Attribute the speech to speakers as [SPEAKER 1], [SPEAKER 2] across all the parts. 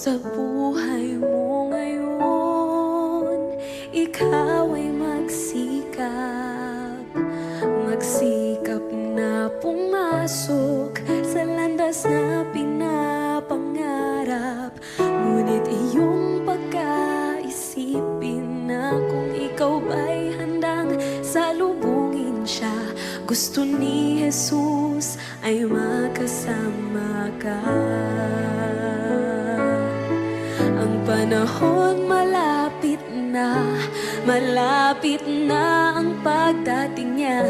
[SPEAKER 1] Sa buhay mo ngayon, ikaw ay magsikap na pumasok sa landas na pinapangarap. Ngunit iyong pagkaisipin na kung ikaw ba'y handang salubungin siya. Gusto ni Jesus ay makasama ka. Ang panahon malapit na ang pagdating niya.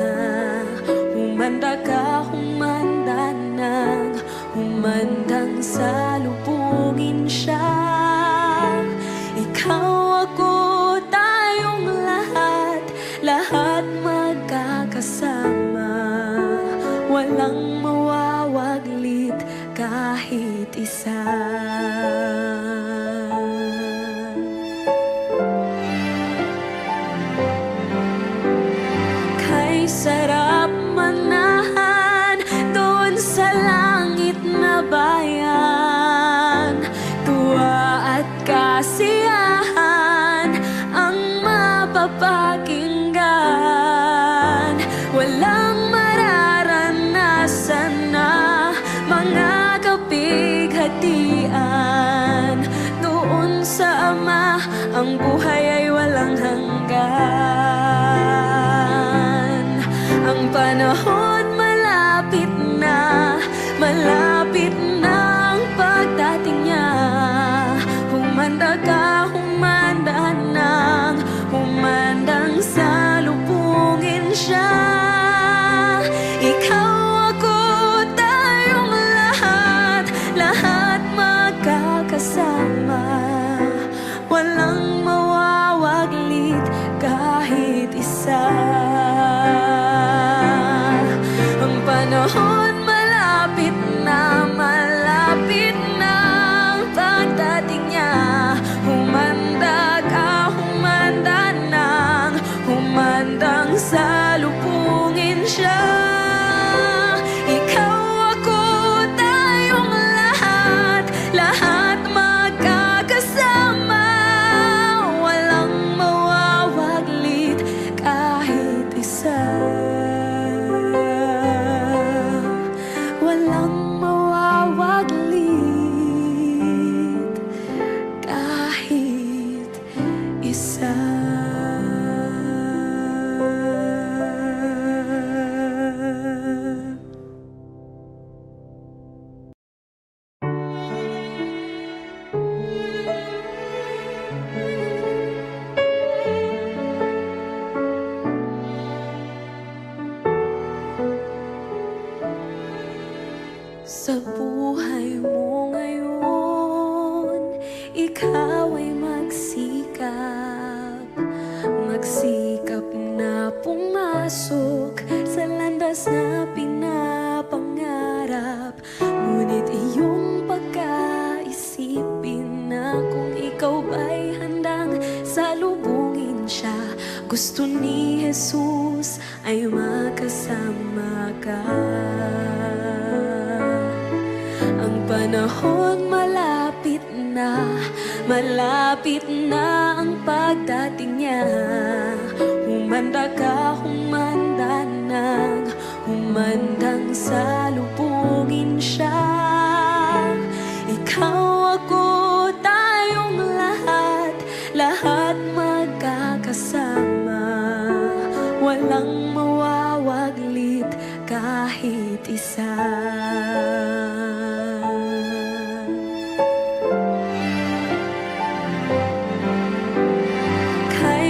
[SPEAKER 1] Humanda ka, humanda nang, humandang salubungin siya. Ikaw, ako, tayong lahat magkakasama. Walang mawawaglit kahit isa. Sarap manahan doon sa langit na bayan. Tuwa at kasiyahan ang mapapakinggan. Walang mararanasan na mga kapighatian. Doon sa Ama ang buhay ay walang hanggan. Ang panahon malapit na ang pagdating niya. Humanda ka, humanda nang, humandang salubungin siya. Ikaw, ako, tayong lahat magkakasama. Walang mawawaglit kahit isa. Panahon malapit na ang pagdating niya. Humanda ka, humanda nang, humandang salubungin siya. Ikaw, ako, tayong lahat magkakasama. Walang mawawaglit kahit isa. Walang mawawaglit kahit isa. Sa buhay mo ngayon, ikaw ay magsikap na pumasok sa landas na pinapangarap. Ngunit iyong pagkaisipin na kung ikaw ba'y handang salubungin siya. Gusto ni Jesus ay makasama ka. Ang panahon malapit na ang pagdating niya. Humanda ka, humanda nang, humandang salubungin siya. Ikaw, ako, tayong lahat magkakasama. Walang mawawaglit kahit isa.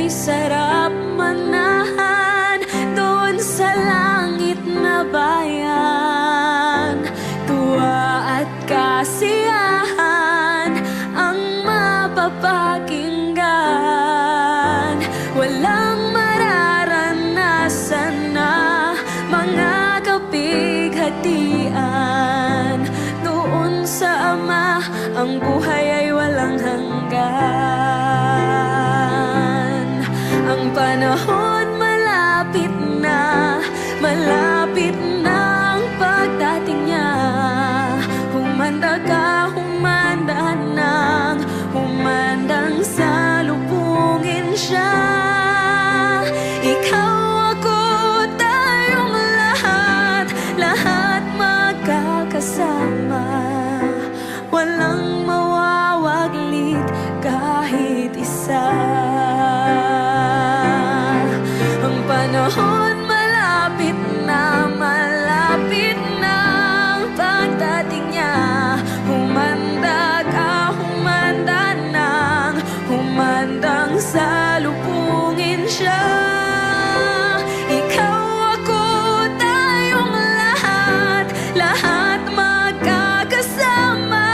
[SPEAKER 1] Sarap manahan doon sa langit na bayan. Tuwa at kasiyahan ang mapapakinggan. Walang mararanasan na mga kapighatian. Doon sa Ama ang buhay ay walang hanggan. Ang panahon malapit na ang pagdating niya. Humanda ka, humanda na, makasama, walang mawawaglit kahit isa. Ang panahon malapit na ang pagdating niya. Humanda ka, humanda nang humandang salubungin siya. Ikaw, ako, tayong lahat magkakasama,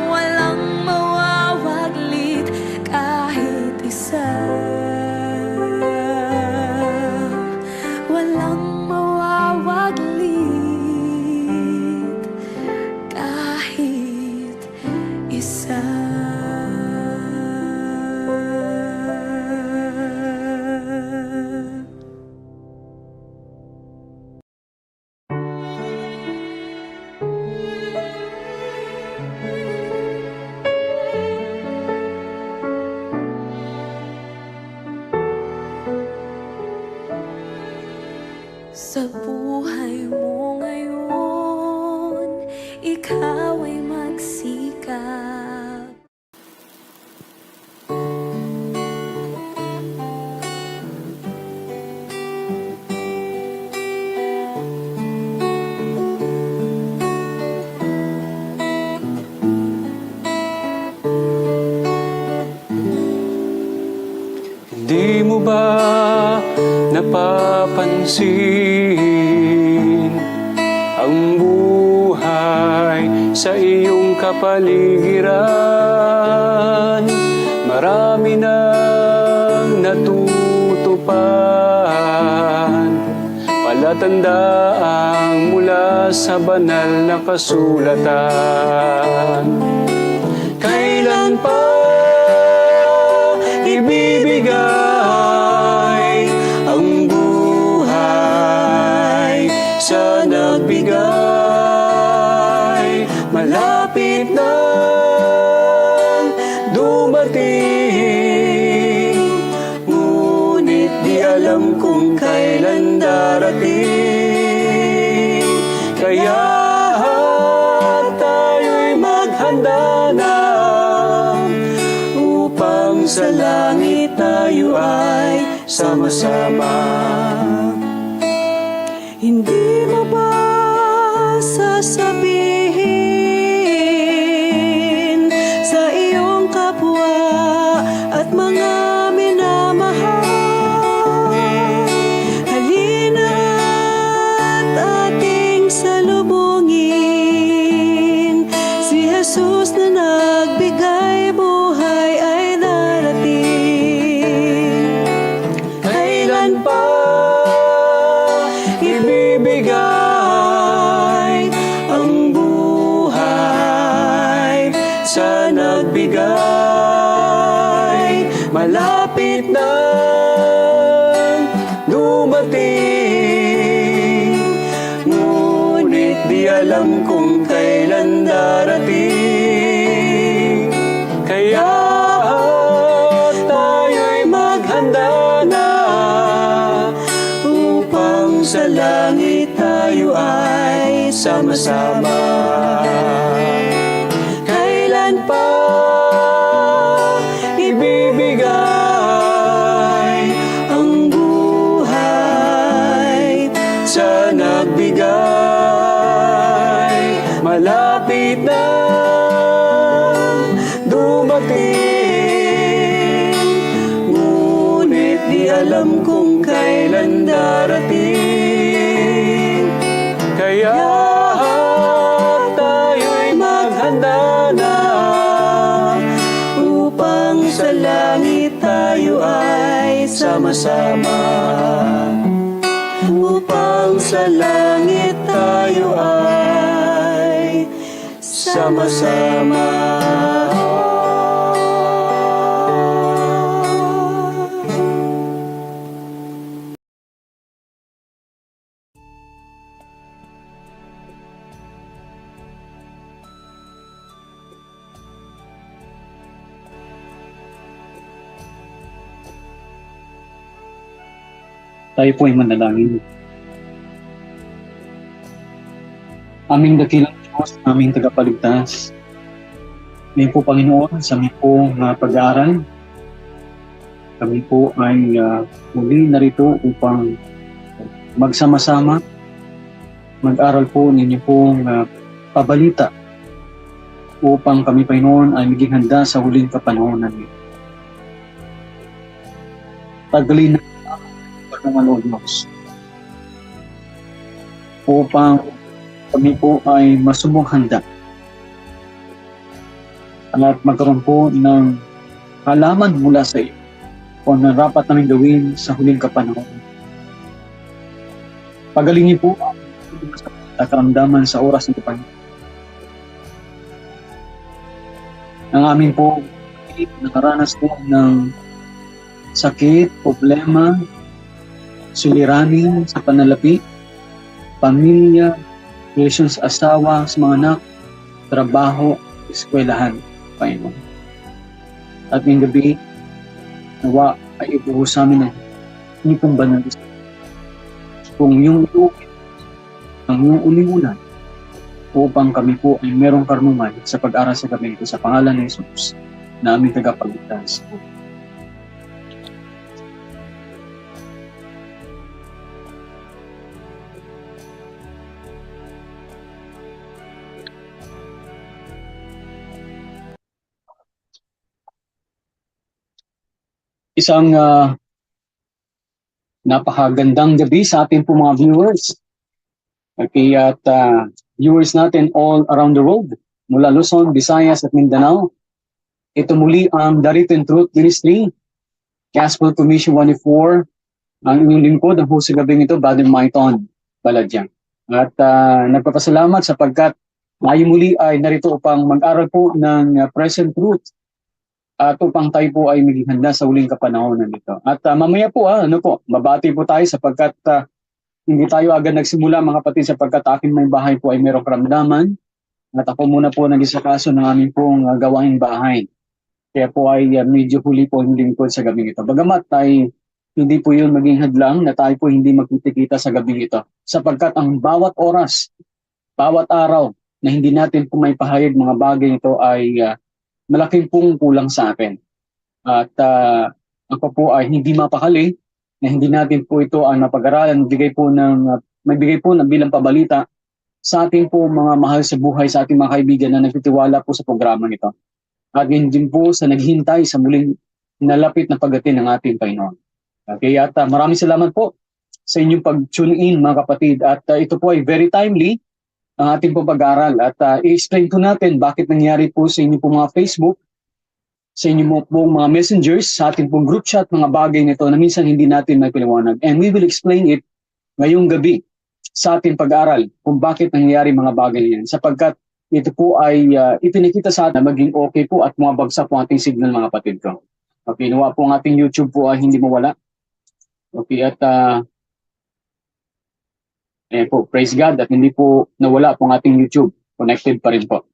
[SPEAKER 1] walang mawawaglit kahit isa. Walang mawawaglit kahit isa. Sa buhay mo ngayon, ikaw ay magsikap.
[SPEAKER 2] Hindi mo ba napapansin ang buhay sa iyong kapaligiran? Marami nang natutupan, palatandaan mula sa banal na kasulatan. Kailan pa ibibigay ang buhay sa nagbigay? Malapit na dumating, ngunit di alam kung kailan darating. Kaya tayo'y maghanda na upang sa langit tayo ay sama-sama. Hindi mo ba sasabihin sa iyong kapwa at mga minamahal? Halina't ating salubungin si Jesus na nagbigay buhay ay darating. Kailan pa ibibigay ang buhay sa nagbigay? Malapit na dumating, ngunit di alam kung kailan darating. Kaya tayo'y maghanda na upang sa langit tayo ay sama-sama. Kailan pa ibibigay ang buhay sa nagbigay? Malapit na dumating, ngunit di alam kung kailan darating. Kaya tayo'y maghanda na upang sa langit tayo ay sama-sama. Upang sa langit tayo ay sama-sama.
[SPEAKER 3] Tayo po ay manalangin. Aming dakilang Diyos, aming tagapagligtas. Ngayon po, Panginoon, sa aming po pag-aaral, kami po ay muli narito upang magsama-sama, mag-aral po ninyo pong pabalita upang kami, Panginoon, ay maging handa sa huling kapanahonan ninyo. Tagalin na ang Lord Diyos upang kami po ay masubong handa at magkaroon po ng halaman mula sa iyo o na dapat namin gawin sa huling kapanahon. Pagalingin po ang karamdaman sa oras ng Panginoon. Ang amin po nakaranas po ng sakit, problema, suliranin sa panalapi, pamilya, relations sa asawa, sa mga anak, trabaho, eskwelahan, Panginoon. At ngayong gabi, nawa ay ibuhos sa amin ng hindi pong banal. Kung yung iuwi, ang yung ulimunan, upang kami po ay merong karunungan sa pag-aral sa gabi ito sa pangalan ng Jesus na aming tagapagligtas. Isang napakagandang gabi sa ating po mga viewers. Okay, at viewers natin all around the world, mula Luzon, Visayas at Mindanao. Ito muli ang The Written Truth Ministry, Gospel Commission 104, ang inyong lingkod, ang host sa gabing ito, Brother Maiton Baladyang. At nagpapasalamat sapagkat tayo muli ay narito upang mag-aral po ng present truth at upang tayo po ay maging handa sa huling kapanahonan nito. At mamaya po, mabati po tayo sapagkat hindi tayo agad nagsimula mga kapatid sapagkat aking may bahay po ay merong karamdaman at ako muna po nag-isakaso ng aming pong gawain bahay. Kaya po ay medyo huli po ang lingkod sa gabing ito. Bagamat ay hindi po yun maging hadlang na tayo po hindi magkikita sa gabing ito. Sapagkat ang bawat oras, bawat araw na hindi natin po may pahayag mga bagay ito ay malaking pong kulang sa atin. At ako po ay hindi mapakali na hindi natin po ito ang napag-aralan, magbigay po ng bilang pabalita sa ating po mga mahal sa buhay, sa ating mga kaibigan na nagtitiwala po sa programa nito. At yun din po sa naghihintay sa muling nalapit na pagdating ng ating Panginoon. Okay, at maraming salamat po sa inyong pag-tune in mga kapatid. At ito po ay very timely ang ating pong pag-aaral. At i-explain po natin bakit nangyari po sa inyo po mga Facebook, sa inyo pong mga messengers, sa ating pong group chat, mga bagay nito na minsan hindi natin may paliwanag. And we will explain it ngayong gabi sa ating pag-aaral kung bakit nangyayari mga bagay yan. Sapagkat ito po ay ipinakita sa atin na maging okay po at mabagsak po ating signal mga kapatid ko. Okay, nawa po ang ating YouTube po ay hindi mawala. Okay, at po, praise God at hindi po nawala po ang ating YouTube. Connected pa rin po.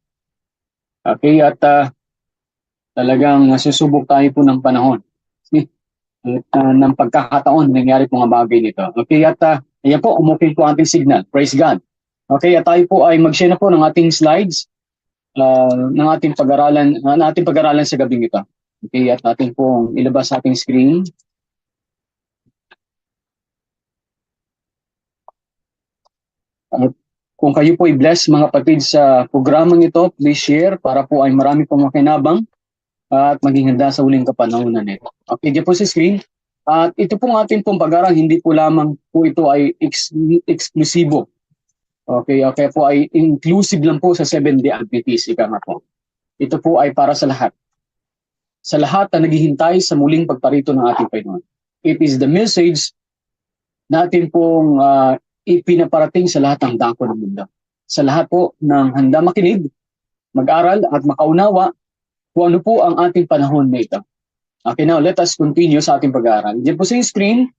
[SPEAKER 3] Okay, at talagang susubok tayo po ng panahon. At ng pagkakataon nangyari po mga bagay nito. Okay, at ayan po, umukay po ating signal. Praise God. Okay, at tayo po ay mag-share na po ng ating slides ng ating pag-aralan sa gabing ito. Okay, at natin pong ilabas sa ating screen. At kung kayo po i-bless mga kapatid sa programang ito, please share para po ay marami pong makinabang at maging handa sa huling kapanahonan nito. Okay, dyan po sa screen. At ito pong ating pong pag-aaral, hindi po lamang po ito ay eksklusibo. Okay, okay po ay inclusive lang po sa Seventh-day Adventist. Ika nga po. Ito po ay para sa lahat. Sa lahat na naghihintay sa muling pagparito ng ating Panginoon. It is the message natin pong ipinaparating sa lahat ng dako ng mundo. Sa lahat po ng handa makinig, mag-aral at makaunawa kung ano po ang ating panahon na ito. Okay, now let us continue sa ating pag-aaral. Diyan po sa screen,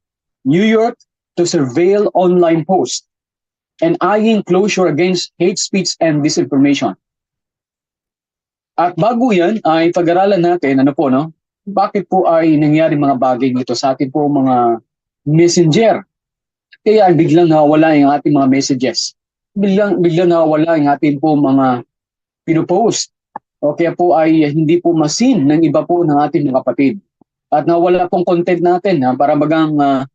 [SPEAKER 3] New York to Surveil online post and eyeing closure against hate speech and disinformation. At bago yan ay pag-aralan natin, bakit po ay nangyari mga bagay nito sa ating po mga messenger. Kaya biglang nawawala yung ating mga messages. biglang nawawala yung ating po mga pinopost. O kaya po ay hindi po masin ng iba po ng ating mga kapatid. At nawala pong content natin, para bagang ah,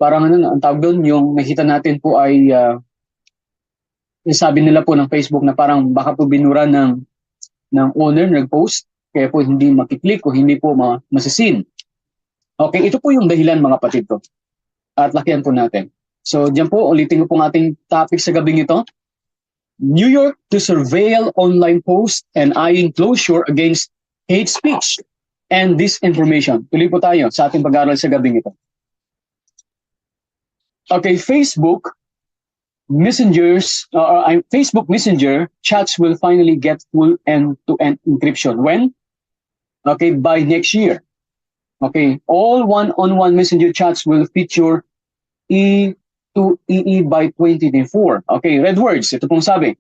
[SPEAKER 3] parang ano, ang tawag doon, yung nakita natin po ay sabi nila po ng Facebook na parang baka po binura ng owner nag-post, kaya po hindi makiklik o hindi po masisin. Okay, ito po yung dahilan mga kapatid ko. At lakihan po natin. So, diyan po, ulitin ko po ang ating topic sa gabing ito. New York to surveil online posts and eyeing closure against hate speech and disinformation. Tuloy po tayo sa ating pag-aaral sa gabing ito. Okay, Facebook Messenger chats will finally get full end-to-end encryption. When? Okay, by next year. Okay, all one-on-one Messenger chats will feature E to EE by 2024. Okay, red words. Ito pong sabi.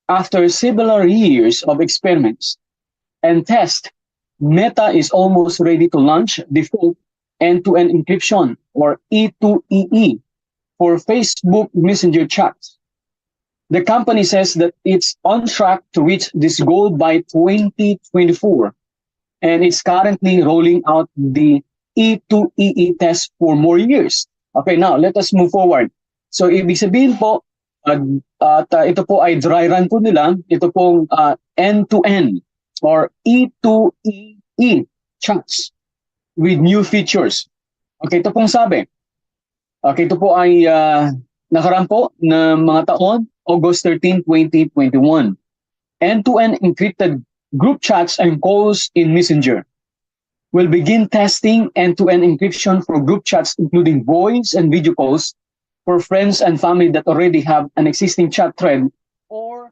[SPEAKER 3] After several years of experiments and tests, Meta is almost ready to launch default end-to-end encryption or E2EE for Facebook Messenger chats. The company says that it's on track to reach this goal by 2024, and it's currently rolling out the E2EE test for more years. Okay, now let us move forward. So ibig sabihin po, ito po ay dry run po nila, ito pong end-to-end or E2EE chats with new features. Okay, ito pong sabi. Okay, ito po ay nakaraan po ng mga taon, August 13, 2021. End-to-end encrypted group chats and calls in Messenger. We'll begin testing end-to-end encryption for group chats, including voice and video calls for friends and family that already have an existing chat thread or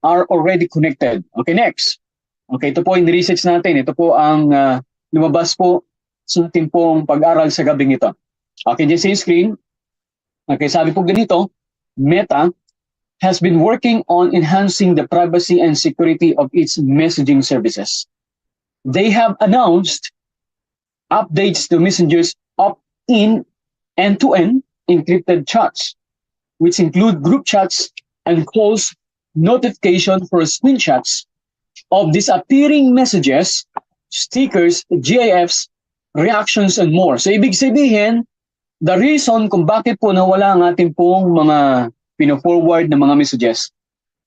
[SPEAKER 3] are already connected. Okay, next. Okay, ito po yung research natin. Ito po ang lumabas po sa ating pong pag-aral sa gabing ito. Okay, dyan sa screen. Okay, sabi po ganito, Meta has been working on enhancing the privacy and security of its messaging services. They have announced updates to Messenger's opt-in end-to-end encrypted chats, which include group chats and calls, notification for screenshots of disappearing messages, stickers, GIFs, reactions, and more. So, ibig sabihin, the reason kung bakit po nawala ang ating pong mga pino-forward na mga messages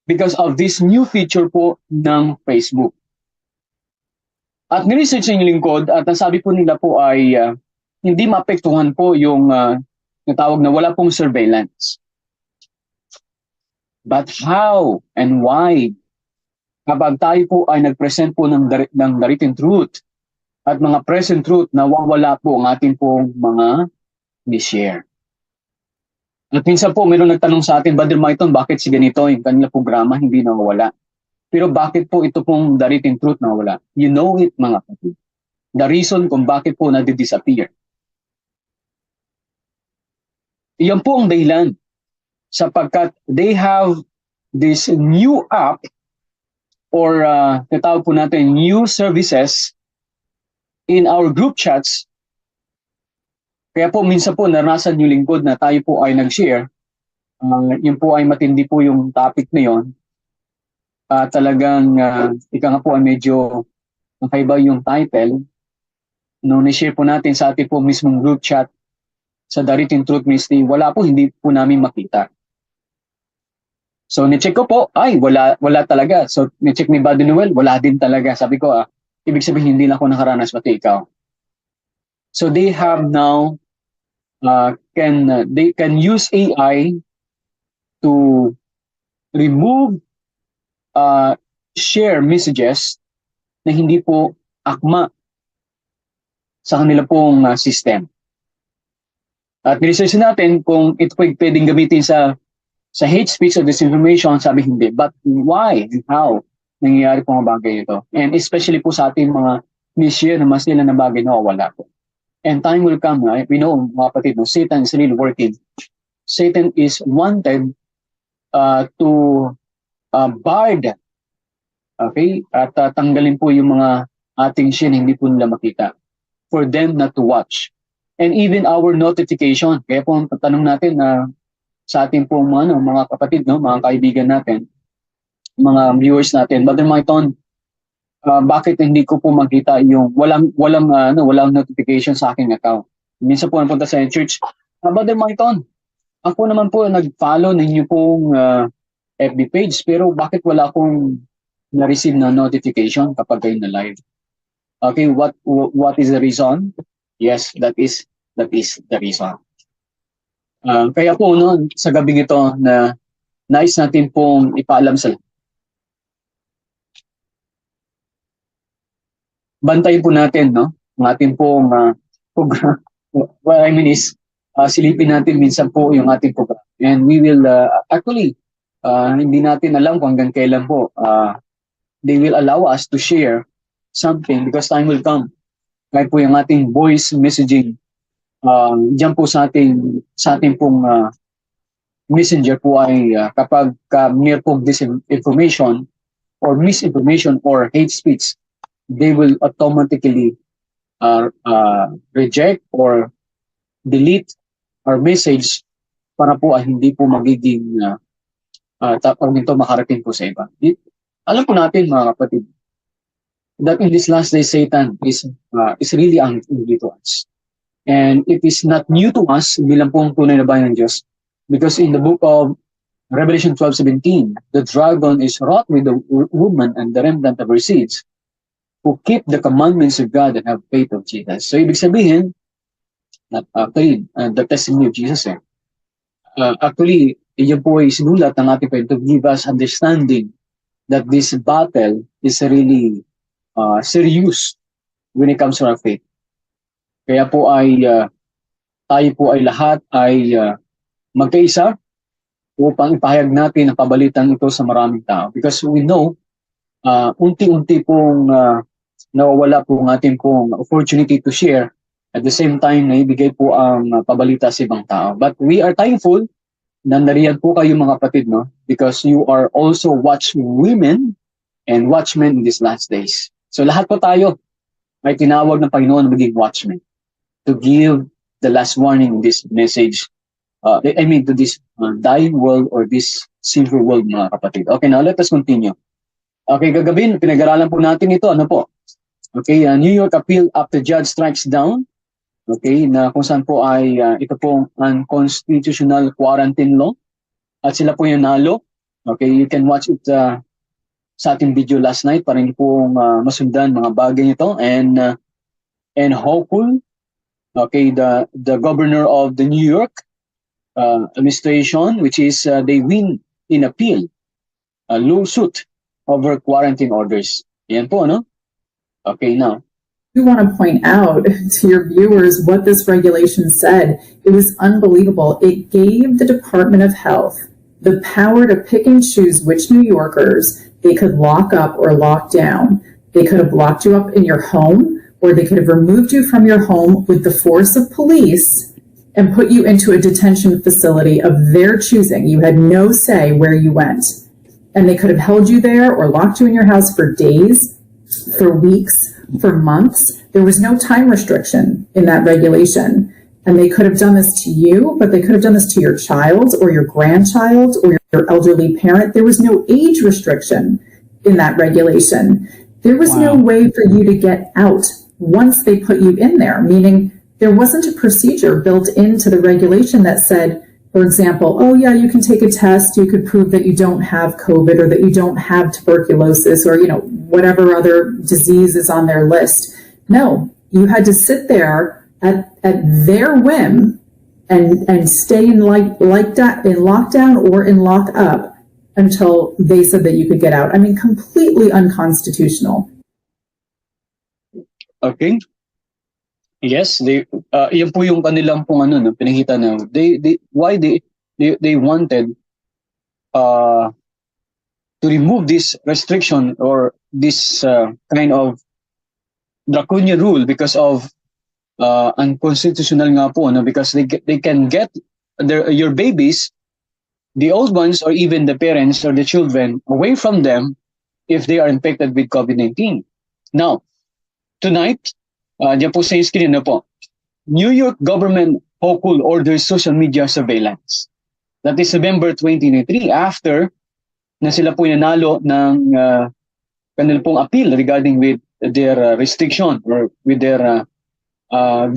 [SPEAKER 3] because of this new feature po ng Facebook. At niresearch ng lingkod at ang sabi po nila po ay hindi maapektuhan po yung natawag na wala pong surveillance. But how and why? Kapag tayo po ay nag-present po ng written truth at mga present truth, nawawala po ang ating pong mga ni-share. At minsan po, mayroong nagtanong sa atin, Brother Maiton, bakit si ganito yung kanila programa hindi nawawala? Pero bakit po ito pong the written truth nawawala? You know it, mga kapatid. The reason kung bakit po nadi-disappear. Iyan po ang dahilan sapagkat they have this new app or natawag po natin new services in our group chats. Kaya po minsan po naranasan yung lingkod na tayo po ay nag-share. Yun po ay matindi po yung topic na yun. Talagang ika nga po ay medyo nakaiba yung title. Nung ni-share po natin sa ating po mismong group chat sa The Written Truth Ministry, wala po, hindi po namin makita. So ni-check ko po, ay wala talaga. So ni-check ni Buddy Noel, wala din talaga. Sabi ko, ibig sabihin hindi lang ako nakaranas, pati ikaw. So they have now they can use AI to remove share messages na hindi po akma sa kanila pong system. At niresearch natin kung ito po pwedeng gamitin sa hate speech or disinformation, sabi hindi. But why and how nangyayari po mga bagay ito? And especially po sa ating mga ni-share na mas nila na bagay na wala po. And time will come, right? We know, mga kapatid, no, Satan is really working. Satan is wanted to guard, okay? At tanggalin po yung mga ating sin, hindi po nila makita. For them not to watch. and even our notification. Kaya po ang tanong natin na sa ating pong mga kapatid, no, mga kaibigan natin, mga viewers natin, Brother Maiton, bakit hindi ko po makita yung walang notification sa aking account? Minsan po napunta sa church, Brother Maiton, ako naman po nag-follow ninyo pong FB page, pero bakit wala akong na-receive na notification kapag kayo na live? Okay, what is the reason? Yes, that is the reason. Kaya po no, sa gabing ito na nais natin pong ipaalam sa bantayin po natin no, ang ating pong program. What I mean is silipin natin minsan po yung ating program. And we will actually hindi natin alam kung hanggang kailan po they will allow us to share something because time will come. Kaya po yung ating voice messaging diyan po sa ating pong messenger po ay kapag mere pong disinformation or misinformation or hate speech, they will automatically reject or delete our message para po hindi po magiging makarating po sa iba. Alam po natin mga kapatid that in this last day Satan is really angry to us. And it is not new to us bilang pong tunay na bayan ng Diyos. Because in the book of Revelation 12:17, the dragon is wrought with the woman and the remnant of her seeds who keep the commandments of God and have faith of Jesus. So ibig sabihin, actually, the testimony of Jesus actually, yun po ay sinulat ng ating friend to give us understanding that this battle is really serious when it comes to our faith. Kaya po ay tayo po ay lahat ay magkaisa upang ipahayag natin ang kabalitan ito sa maraming tao. Because we know, unti-unti pong nawawala po ang ating pong opportunity to share. At the same time, naibigay po ang pabalita sa ibang tao. But we are thankful na nariyan po kayo mga kapatid, no? Because you are also watchwomen and watchmen in these last days. So lahat po tayo ay tinawag ng Panginoon na maging watchmen to give the last warning in this message. To this dying world or this sinful world, mga kapatid. Okay, now let us continue. Okay, gagawin, pinag-aralan po natin ito. Ano po? Okay, New York appeal after judge strikes down. Okay, na kung saan po ay ito pong unconstitutional quarantine law. At sila po yung nalo. Okay, you can watch it sa ating video last night para hindi po masundan mga bagay nito. And hopeful, okay, the governor of the New York administration, which is they win in appeal, a lawsuit over quarantine orders. Yan po, no? Okay, now.
[SPEAKER 4] I want to point out to your viewers what this regulation said. It was unbelievable. It gave the Department of Health the power to pick and choose which New Yorkers they could lock up or lock down. They could have locked you up in your home, or they could have removed you from your home with the force of police and put you into a detention facility of their choosing. You had no say where you went. And they could have held you there or locked you in your house for days, for weeks, for months. There was no time restriction in that regulation. And they could have done this to you, but they could have done this to your child or your grandchild or your elderly parent. There was no age restriction in that regulation. There was no way for you to get out once they put you in there, meaning there wasn't a procedure built into the regulation that said, for example, oh yeah, you can take a test, you could prove that you don't have COVID or that you don't have tuberculosis or, whatever other disease is on their list. No, you had to sit there at their whim and stay in lockdown or in lockup until they said that you could get out. I mean, completely unconstitutional.
[SPEAKER 3] Okay. Yes, yan po yung kanilang pong pinakita na why they wanted to remove this restriction or this kind of draconian rule because of unconstitutional nga po, because they can get your babies, the old ones or even the parents or the children away from them if they are infected with COVID-19. Now, tonight, dyan po sa screen na po, New York government Hochul orders social media surveillance. That is November 2023 after na sila po nanalo ng kanila pong appeal regarding with their restriction or with their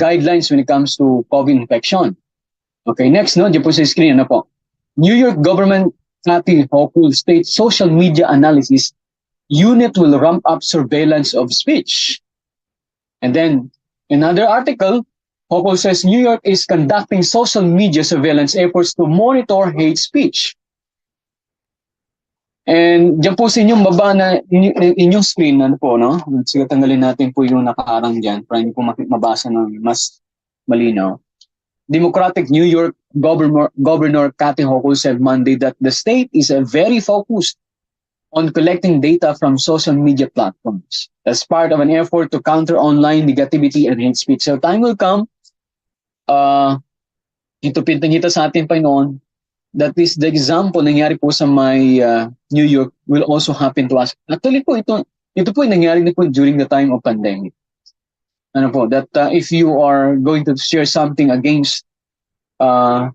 [SPEAKER 3] guidelines when it comes to COVID infection. Okay, next, no, dyan po sa screen, ano po. New York government Kathy Hochul states social media analysis unit will ramp up surveillance of speech. And then, another article, Hochul says New York is conducting social media surveillance efforts to monitor hate speech. And dyan po sa inyong baba na inyong screen, ano po, no? Sige, tanggalin natin po yung nakaarang dyan para hindi po mabasa ng mas malinaw. Democratic New York Governor Kathy Hochul said Monday that the state is very focused on collecting data from social media platforms as part of an effort to counter online negativity and hate speech. So time will come, ito pintangita sa atin Panginoon, that is the example nangyari po sa may New York will also happen to us. Actually po, ito po nangyari na po during the time of pandemic. Ano po, that if you are going to share something against about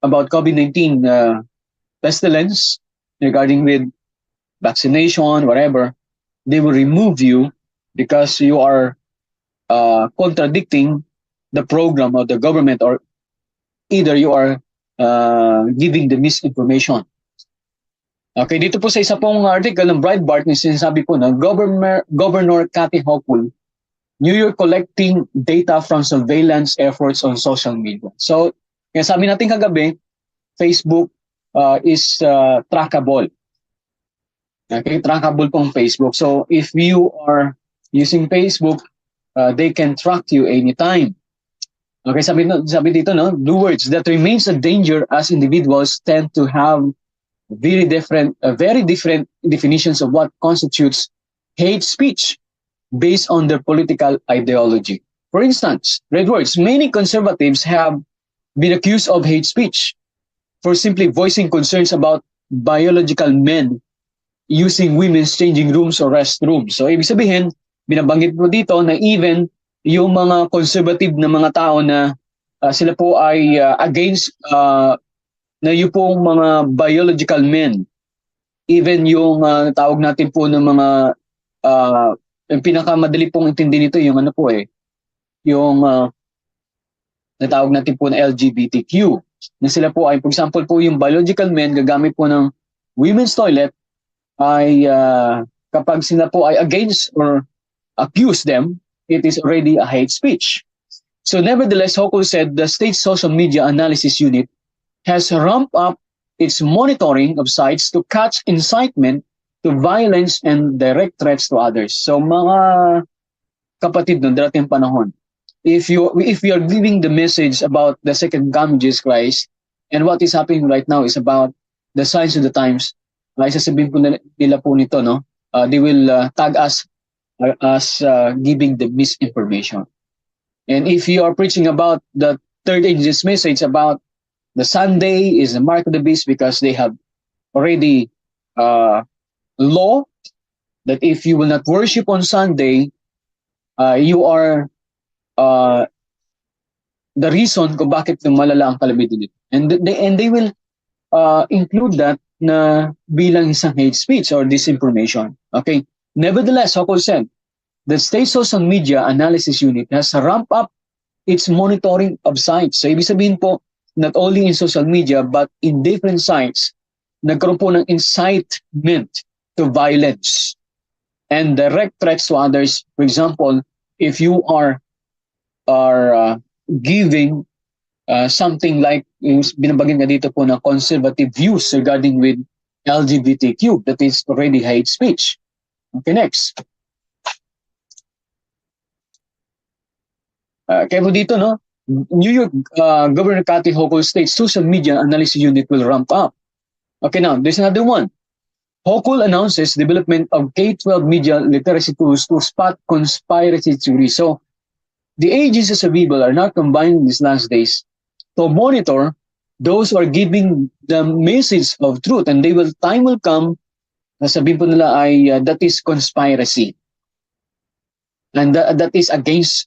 [SPEAKER 3] COVID-19 pestilence regarding with vaccination, whatever, they will remove you because you are contradicting the program of the government, or either you are giving the misinformation. Okay, dito po sa isa pong article ng Breitbart, sinasabi po na Governor Kathy Hochul, New York collecting data from surveillance efforts on social media. So, kaya sabi natin kagabi, Facebook is trackable. Okay, trackable pong Facebook. So, if you are using Facebook, they can track you anytime. Okay, sabi dito, no, blue words that remains a danger as individuals tend to have very different definitions of what constitutes hate speech based on their political ideology. For instance, red words, many conservatives have been accused of hate speech for simply voicing concerns about biological men using women's changing rooms or restrooms. So, ibig sabihin, binabanggit po dito na even yung mga conservative na mga tao na sila po ay against na yung pong mga biological men, even yung tawag natin po ng mga yung pinakamadali pong intindi nito yung ano po yung natawag natin po na LGBTQ, na sila po ay, for example po yung biological men gagamit po ng women's toilet ay kapag sila po ay against or accuse them, it is already a hate speech. So nevertheless, Hochul said the state social media analysis unit has ramped up its monitoring of sites to catch incitement to violence and direct threats to others. So mga kapatid nun, dating panahon, if you are giving the message about the second coming of Jesus Christ, and what is happening right now is about the signs of the times, ay sasabihin po nila po nito, no? They will tag us as giving the misinformation. And if you are preaching about the third ages message about the Sunday is the mark of the beast because they have already law that if you will not worship on Sunday, you are the reason kung bakit malala ang calamity nito. And they will include that na bilang isang hate speech or disinformation. Okay. Nevertheless, Hochul said, the state social media analysis unit has ramped up its monitoring of sites. So, ibig sabihin po, not only in social media, but in different sites, nagkaroon po ng incitement to violence and direct threats to others. For example, if you are giving something like, binabagin nga dito po na conservative views regarding with LGBTQ, that is already hate speech. Okay, next. Kaya po dito, no? New York Governor Kathy Hochul states social media analysis unit will ramp up. Okay, now, there's another one. Hochul announces development of K-12 media literacy tools to spot conspiracy theories. So, the agencies of evil are now combining these last days to monitor those who are giving the message of truth, and time will come na sabihin po nila ay that is conspiracy. And that is against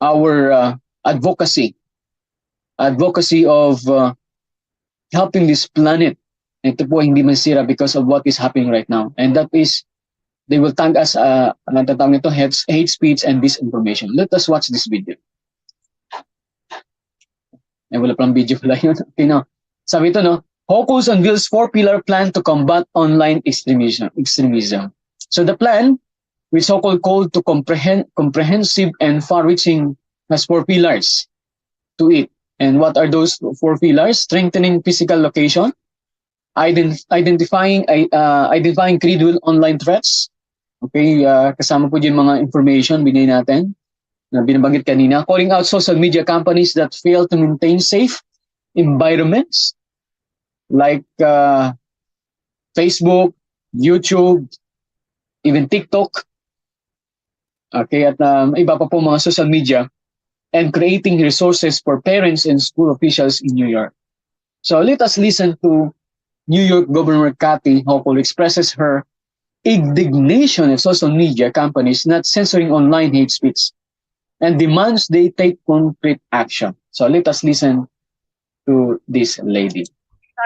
[SPEAKER 3] our advocacy of helping this planet. Ito po hindi masira because of what is happening right now. And that is, they will tag us, anong tatawag nito, hate speech and disinformation. Let us watch this video. Wala palang video pala yun. Okay, no. Sabi ito, no, Hocus unveils 4-pillar plan to combat online extremism. So the plan, which so-called called to comprehensive and far-reaching, has 4 pillars to it. And what are those 4 pillars? Strengthening physical location, identifying credible online threats. Okay, kasama po yung mga information binigay natin na binabanggit kanina. Calling out social media companies that fail to maintain safe environments like Facebook, YouTube, even TikTok. Okay, at iba pa po mga social media, and creating resources for parents and school officials in New York. So let us listen to New York Governor Kathy Hochul expresses her indignation at social media companies not censoring online hate speech and demands they take concrete action. So let us listen to this lady.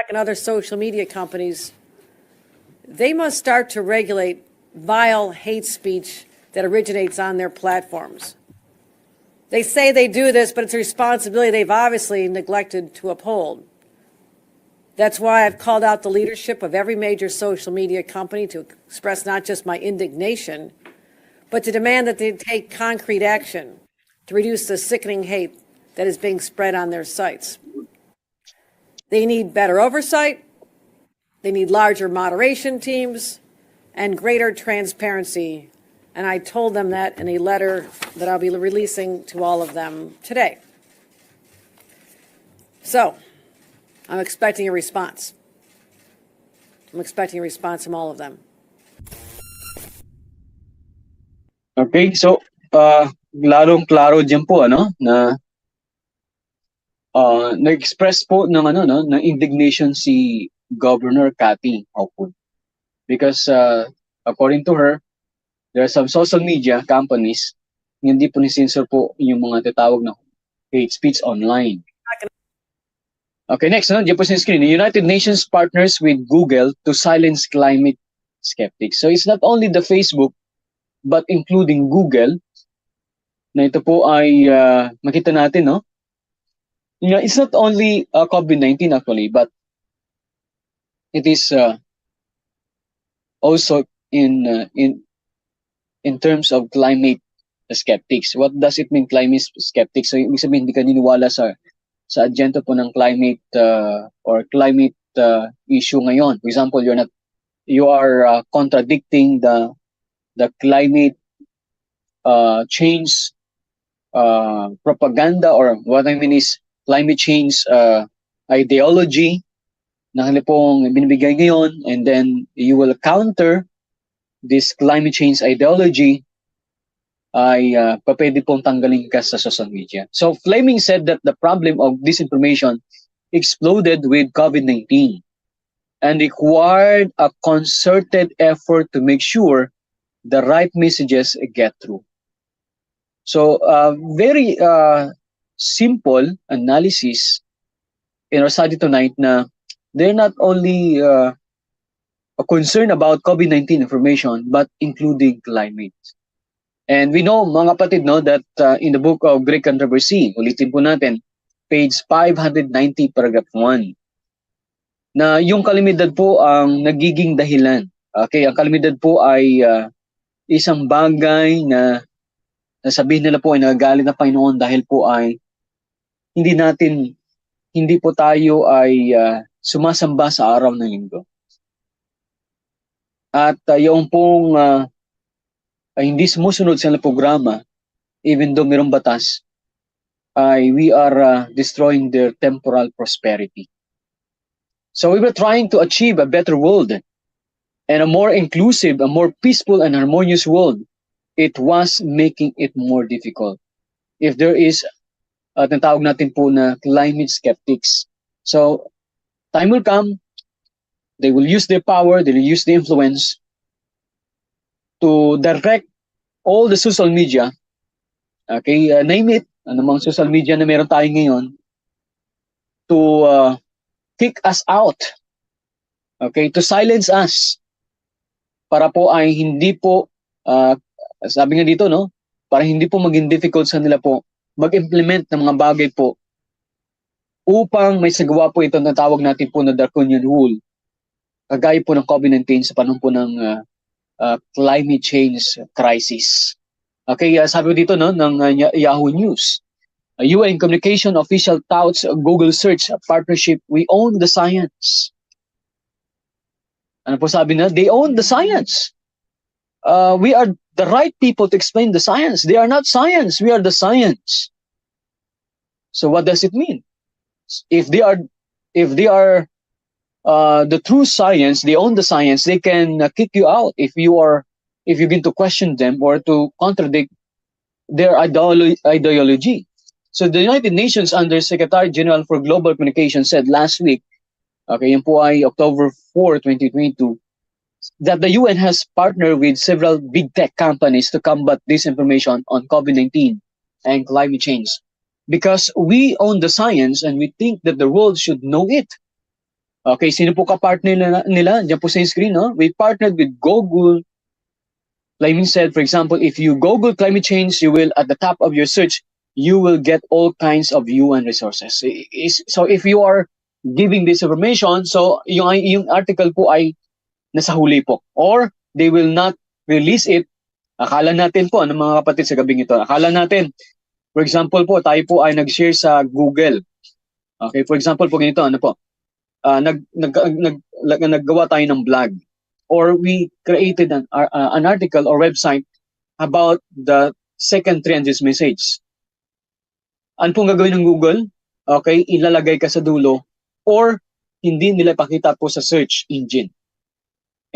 [SPEAKER 5] And other social media companies, they must start to regulate vile hate speech that originates on their platforms. They say they do this, but it's a responsibility they've obviously neglected to uphold. That's why I've called out the leadership of every major social media company to express not just my indignation, but to demand that they take concrete action to reduce the sickening hate that is being spread on their sites. They need better oversight, they need larger moderation teams, and greater transparency. And I told them that in a letter that I'll be releasing to all of them today. So, I'm expecting a response. I'm expecting a response from all of them.
[SPEAKER 3] Okay, so lalong klaro diyan po na na-express po ng ng indignation si Governor Kathy Hochul because according to her, there are some social media companies hindi po ni-censor po yung mga tatawag na hate speech online. Okay, next, diyan po sa screen. The United Nations partners with Google to silence climate skeptics. So it's not only the Facebook, but including Google, na ito po ay makita natin, no? You know, it's not only COVID-19 actually, but it is also in terms of climate skeptics. What does it mean, climate skeptics? So ibig sabihin, hindi ka niniwala sa agenda po ng climate or climate issue ngayon. For example, you are contradicting the climate change propaganda, or what I mean is climate change ideology na kanila pong binibigay ngayon, and then you will counter this climate change ideology ay pwede pong tanggalin ka sa social media. So Fleming said that the problem of disinformation exploded with COVID-19 and required a concerted effort to make sure the right messages get through. So very simple analysis in our study tonight na they're not only concerned about COVID-19 information but including climate. And we know, mga kapatid, no, that in the book of Greek Controversy, ulitin po natin, page 590, paragraph 1, na yung kalamidad po ang nagiging dahilan. Okay, ang kalamidad po ay isang bagay na sabihin nila po ay nagagalit na Panginoon dahil po ay hindi po tayo ay sumasamba sa araw ng linggo. At yung pong ay hindi sumusunod sa programa, even though mayroong batas, ay we are destroying their temporal prosperity. So we were trying to achieve a better world and a more inclusive, a more peaceful and harmonious world. It was making it more difficult. If there is, tinatawag natin po na climate skeptics. So time will come, they will use their power, they will use the influence to direct all the social media Okay, name it, anumang social media na meron tayo ngayon, to kick us out, okay, to silence us, para po ay hindi po, sabi nga dito, no, para hindi po maging difficult sa nila po mag-implement ng mga bagay po upang may sagawa po ito na tawag natin po na draconian rule, kagaya po ng COVID-19 sa panahon po ng climate change crisis. Okay, sabi ko dito, no, ng Yahoo News, UN communication official touts Google search partnership, we own the science. Ano po sabi na? They own the science. We are the right people to explain the science. They are not science. We are the science. So what does it mean? If they are the true science, they own the science, they can kick you out if you begin to question them or to contradict their ideology. So the United Nations Under Secretary General for Global Communications said last week, okay, yun po ay October 4, 2022, that the UN has partnered with several big tech companies to combat disinformation on COVID-19 and climate change. Because we own the science and we think that the world should know it. Okay, sino po ka-partner nila? Diyan po sa screen, no? We partnered with Google. Like said, for example, if you Google climate change, you will, at the top of your search, you will get all kinds of UN resources. So if you are giving this information, so yung article po ay nasa huli po. Or they will not release it. Akala natin po, ano mga kapatid sa gabing ito, akala natin, for example po, tayo po ay nag-share sa Google. Okay, for example po ganito, ano po, naggawa tayo ng blog. Or we created an article or website about the second trend this message. Ano pong gagawin ng Google? Okay, ilalagay ka sa dulo or hindi nila pakita po sa search engine.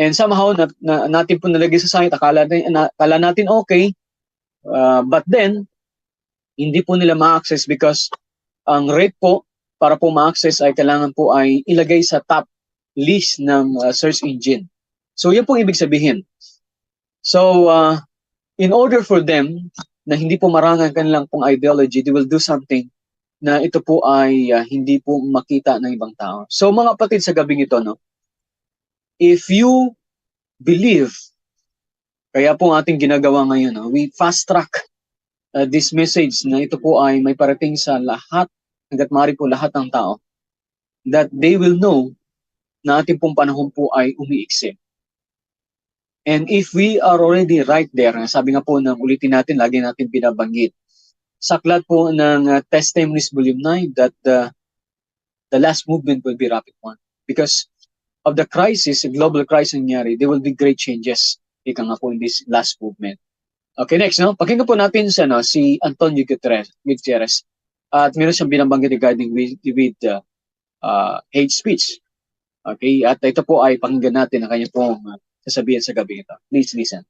[SPEAKER 3] And somehow, natin po nalagay sa site, akala natin okay, but then, hindi po nila ma-access because ang rate po para po ma-access ay kailangan po ay ilagay sa top list ng search engine. So, yan po ibig sabihin. So, in order for them na hindi po marangan kanilang pong ideology, they will do something na ito po ay hindi po makita ng ibang tao. So, mga kapatid sa gabing ito, no, if you believe, kaya po ating ginagawa ngayon, no, we fast track this message na ito po ay may parating sa lahat, hanggat maaari po lahat ng tao, that they will know na ating pong panahon po ay umiiksi. And if we are already right there, sabi nga po ng ulitin natin, lagi natin binabanggit, sa aklat po ng Testimonies Volume 9 that the last movement will be rapid one. Because of the crisis, global crisis nangyari, there will be great changes. Ika nga po in this last movement. Okay, next, no? Pakinggan po natin si Antonio Gutierrez. At meron siyang binabanggit regarding with hate speech. Okay, at ito po ay pakinggan natin ang kanya pong sasabihin sa gabi ito. Please listen.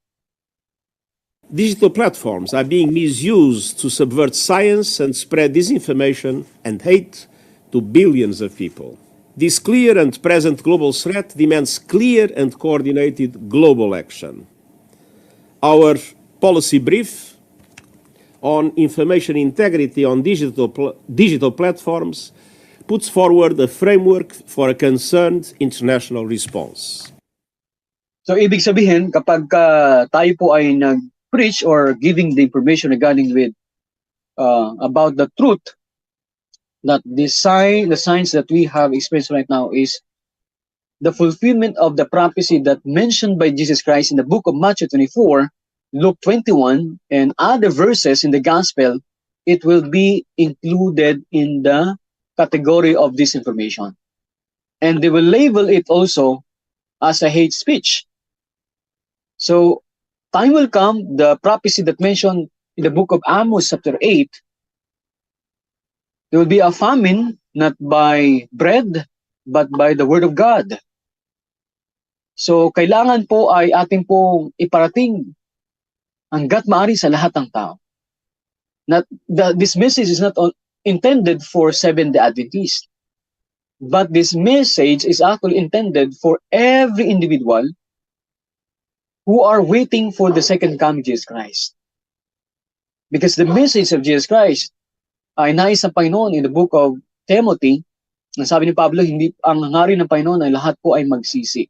[SPEAKER 6] Digital platforms are being misused to subvert science and spread disinformation and hate to billions of people. This clear and present global threat demands clear and coordinated global action. Our policy brief on information integrity on digital platforms puts forward a framework for a concerned international response.
[SPEAKER 3] So, ibig sabihin, kapag tayo po ay nag-preach or giving the information regarding with about the truth, that the signs that we have experienced right now is the fulfillment of the prophecy that mentioned by Jesus Christ in the book of Matthew 24, Luke 21, and other verses in the gospel, it will be included in the category of disinformation. And they will label it also as a hate speech. So, time will come, the prophecy that mentioned in the book of Amos chapter 8, there will be a famine, not by bread, but by the word of God. So, kailangan po ay ating pong iparating hanggat maaari sa lahat ng tao. This message is not intended for Seventh-day Adventists, but this message is actually intended for every individual who are waiting for the second coming of Jesus Christ. Because the message of Jesus Christ ay nais ng Panginoon in the book of Timothy, na sabi ni Pablo, hindi ang hangarin ng Panginoon ay lahat po ay magsisi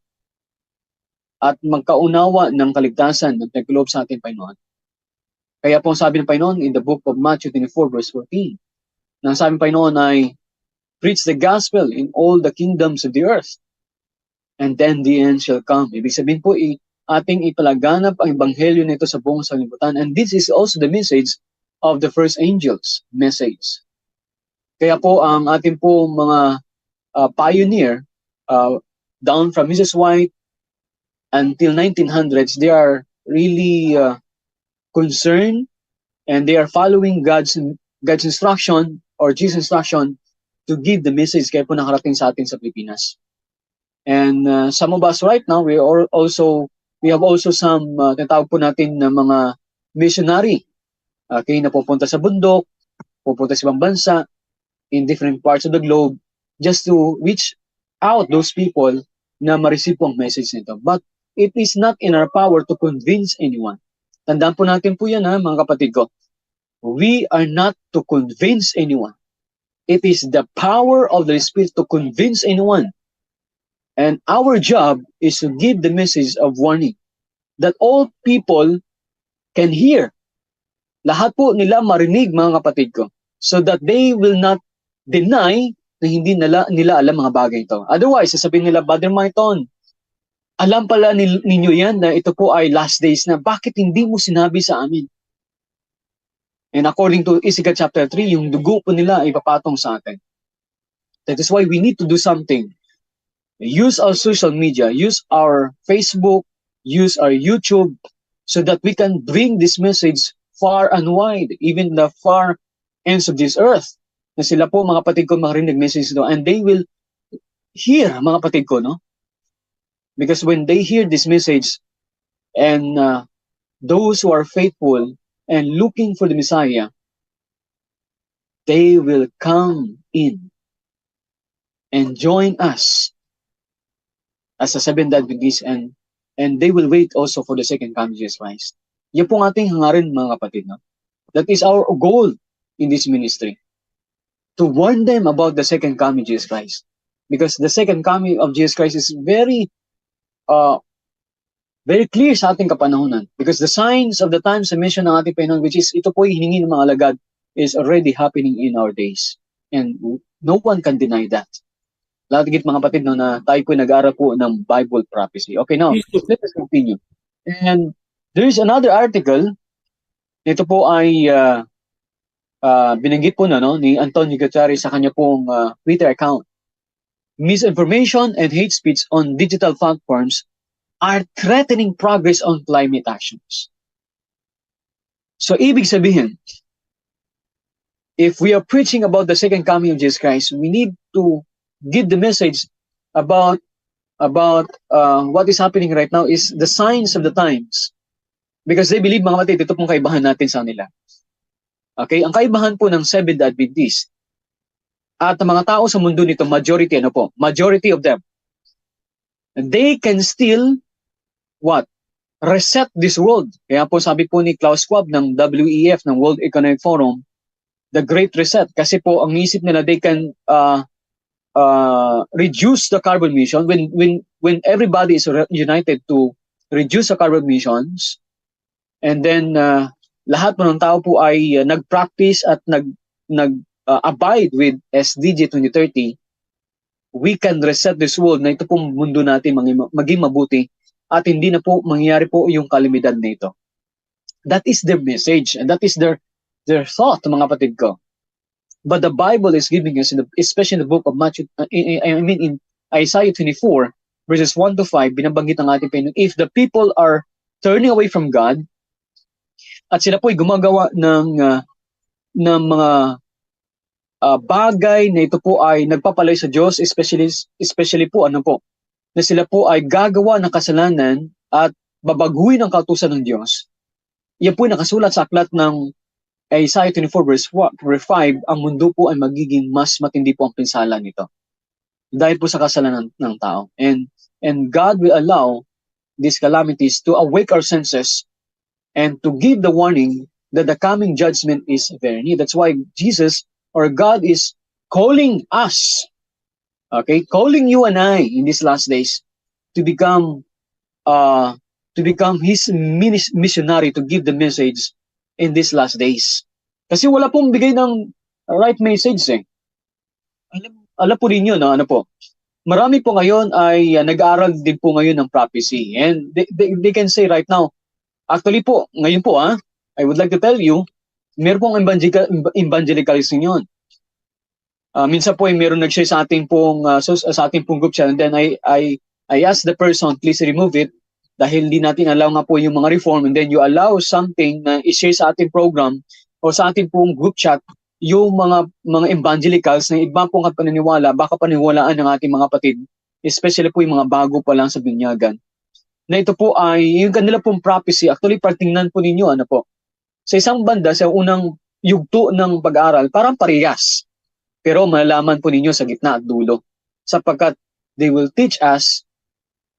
[SPEAKER 3] at magkaunawa ng kaligtasan na nagkaloob sa ating Panginoon. Kaya po sabi ng Panginoon in the book of Matthew 24 verse 14, na sabi ng Panginoon ay, preach the gospel in all the kingdoms of the earth, and then the end shall come. Ibig sabihin po, ating ipalaganap ang ebanghelyo nito sa buong sanlibutan. And this is also the message of the first angels message. Kaya po ang ating po mga pioneer, down from Mrs. White until 1900s, they are really concerned, and they are following God's instruction or Jesus' instruction to give the message kaya po nakarating sa atin sa Pilipinas. And some of us right now, we have also some tinatawag po natin na mga missionary. Okay, na pupunta sa bundok, pupunta sa ibang bansa, in different parts of the globe, just to reach out those people na ma-receive po ang message nito. But it is not in our power to convince anyone. Tandaan po natin po yan, mga kapatid ko. We are not to convince anyone. It is the power of the Spirit to convince anyone. And our job is to give the message of warning that all people can hear. Lahat po nila marinig, mga kapatid ko, so that they will not deny na hindi nila alam mga bagay ito. Otherwise, sasabihin nila, Brother Marton, alam pala ninyo yan na ito po ay last days na. Bakit hindi mo sinabi sa amin? And according to Ezekiel chapter 3, yung dugo po nila ay papatong sa atin. That is why we need to do something. Use our social media, use our Facebook, use our YouTube, so that we can bring this message far and wide, even the far ends of this earth. Na sila po, mga kapatid ko, makarinig message ito. And they will hear, mga kapatid ko, no? Because when they hear this message, and those who are faithful and looking for the Messiah, they will come in and join us as a Seventh-day Adventist, and they will wait also for the second coming of Jesus Christ. Yan po ang ating hangarin, mga kapatid. No? That is our goal in this ministry. To warn them about the second coming of Jesus Christ. Because the second coming of Jesus Christ is very clear sa ating kapanahunan. Because the signs of the times sa mission ng ating Panginoon, which is ito po hiningi ng mga alagad, is already happening in our days. And no one can deny that. Lahat higit, mga kapatid, no, na tayo po nag-aaral po ng Bible prophecy. Okay, now, let us continue. And there is another article. Ito po ay binanggit po na, no, ni Antonio Gutierrez sa kanya pong Twitter account. Misinformation and hate speech on digital platforms are threatening progress on climate actions. So, ibig sabihin, if we are preaching about the second coming of Jesus Christ, we need to give the message about what is happening right now is the signs of the times. Because they believe, mga kapatid, ito pong kaibahan natin sa nila. Okay? Ang kaibahan po ng Seventh-day Adventist at ang mga tao sa mundo nito, majority of them, they can still, reset this world. Kaya po sabi po ni Klaus Schwab ng WEF, ng World Economic Forum, the Great Reset. Kasi po, ang isip nila, they can reduce the carbon emission when everybody is united to reduce the carbon emissions, and then lahat po ng tao po ay nag-practice at abide with SDG 2030, we can reset this world na ito pong mundo natin maging mabuti at hindi na po mangyayari po yung kalamidad na ito. That is their message, and that is their thought, mga kapatid ko. But the Bible is giving us, especially in the book of Matthew, in Isaiah 24, verses 1 to 5, binabanggit ang ating Panginoon, if the people are turning away from God, at sila po ay gumagawa ng mga bagay na ito po ay nagpapalay sa Diyos, especially po, na sila po ay gagawa ng kasalanan at babaguhin ang kautusan ng Diyos. Yan po ay nakasulat sa aklat ng Isaiah 24 verse 5, ang mundo po ay magiging mas matindi po ang pinsala nito. Dahil po sa kasalanan ng tao. And God will allow these calamities to awake our senses and to give the warning that the coming judgment is very near. That's why Jesus or God is calling us, okay, calling you and I in these last days to become uh, His missionary to give the message in these last days. Kasi wala pong bigay ng right message eh. Alam po ninyo, no, ano po, marami po ngayon ay nag-aaral din po ngayon ng prophecy. And they can say right now, actually po, ngayon po I would like to tell you, meron pong evangelicalism yun. Minsan po ay meron nag-share sa ating pong sa ating pong group chat, and then I asked the person, please remove it dahil hindi natin allow nga po yung mga reform, and then you allow something na i-share sa ating program o sa ating pong group chat yung mga evangelicals na iba pong paniniwala, baka paniniwalaan ng ating mga kapatid, especially po yung mga bago pa lang sa binyagan. Na ito po ay yung kanila pong prophecy, actually partingnan po ninyo, ano po, sa isang banda, sa unang yugto ng pag-aaral, parang parehas. Pero malalaman po ninyo sa gitna at dulo. Sapagkat they will teach us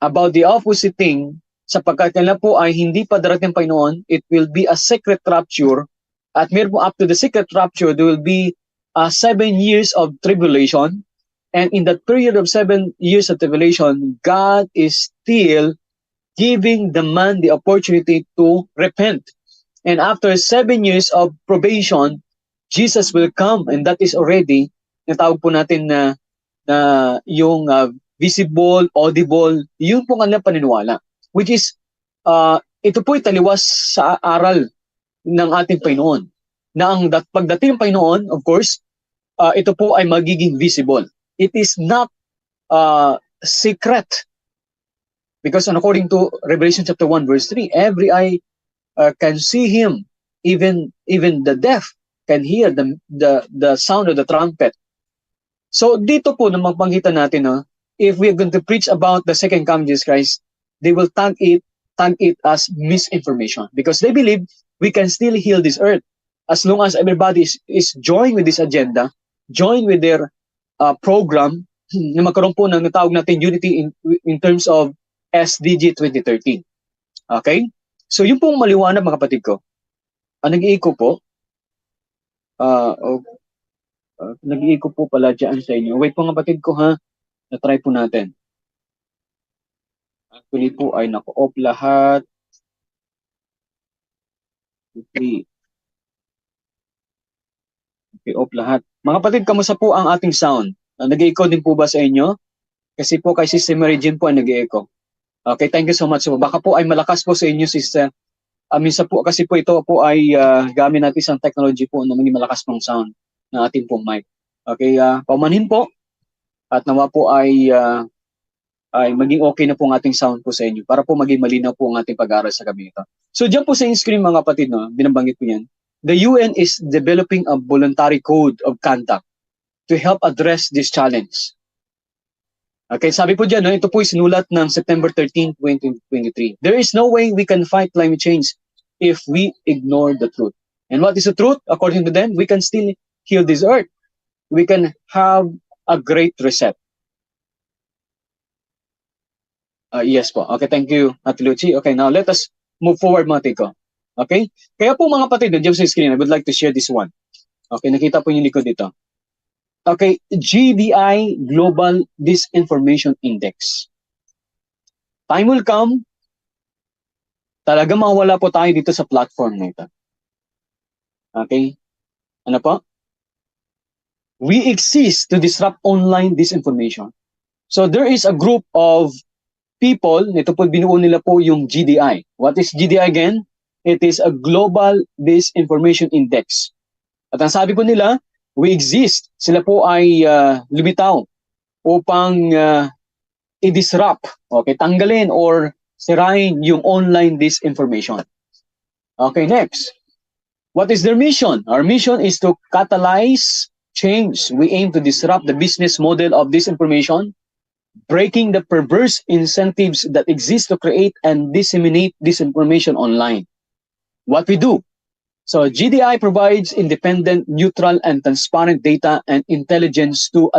[SPEAKER 3] about the opposite thing, sapagkat kanila po ay hindi pa darating Panginoon, it will be a secret rapture. At meron po up to the secret rapture, there will be 7 years of tribulation. And in that period of 7 years of tribulation, God is still giving the man the opportunity to repent. And after 7 years of probation, Jesus will come, and that is already, natawag po natin na yung visible, audible, yun po kanilang paniniwala. Which is, ito po italiwas sa aral ng ating Panginoon. Na ang pagdating ng Panginoon, of course, ito po ay magiging visible. It is not secret. Because according to Revelation chapter 1 verse 3, every eye can see Him, even the deaf can hear the sound of the trumpet. So dito po na magpangita natin, if we are going to preach about the second coming of Jesus Christ, they will tag it as misinformation, because they believe we can still heal this earth as long as everybody is joined with this agenda, joined with their program, na magkaroon po ng natawag natin unity in terms of SDG 2030. Okay? So yung pong maliwanag, mga kapatid ko, nag-iiko po, nag-iiko po pala dyan sa inyo. Wait po, mga kapatid ko, na-try po natin. Actually po ay nako-off lahat. Okay, off lahat. Mga kapatid, kamusta po ang ating sound? Nag-i-echo din po ba sa inyo? Kasi po kay Sister Mary Jean po ay nag-i-echo. Okay, thank you so much. So, baka po ay malakas po sa inyo, Sister. Minsan po, kasi po ito po ay gamit natin isang technology po na maging malakas pong sound ng ating pong mic. Okay, paumanhin po. At nawa po ay maging okay na po ang ating sound po sa inyo para po maging malinaw po ang ating pag-aaral sa gabi ito. So dyan po sa screen, mga kapatid, binabanggit ko yan. The UN is developing a voluntary code of conduct to help address this challenge. Okay, sabi po dyan, ito po sinulat ng September 13, 2023. There is no way we can fight climate change if we ignore the truth. And what is the truth? According to them, we can still heal this earth. We can have a great reset. Yes po. Okay, thank you, Ate Lucy. Okay, now let us move forward, mga tiko. Okay? Kaya po, mga kapatid, dyan sa screen, I would like to share this one. Okay, nakita po yung likod dito. Okay, GDI Global Disinformation Index. Time will come, talaga mawala po tayo dito sa platform na ito. Okay? Ano po? We exist to disrupt online disinformation. So there is a group of people, nito po binuo nila po yung GDI. What is GDI again? It is a Global Disinformation Index. At ang sabi po nila, we exist. Sila po ay lumitaw upang i-disrupt, okay, tanggalin or sirain yung online disinformation. Okay, next. What is their mission? Our mission is to catalyze change. We aim to disrupt the business model of disinformation, breaking the perverse incentives that exist to create and disseminate disinformation online. What we do? So GDI provides independent, neutral, and transparent data and intelligence to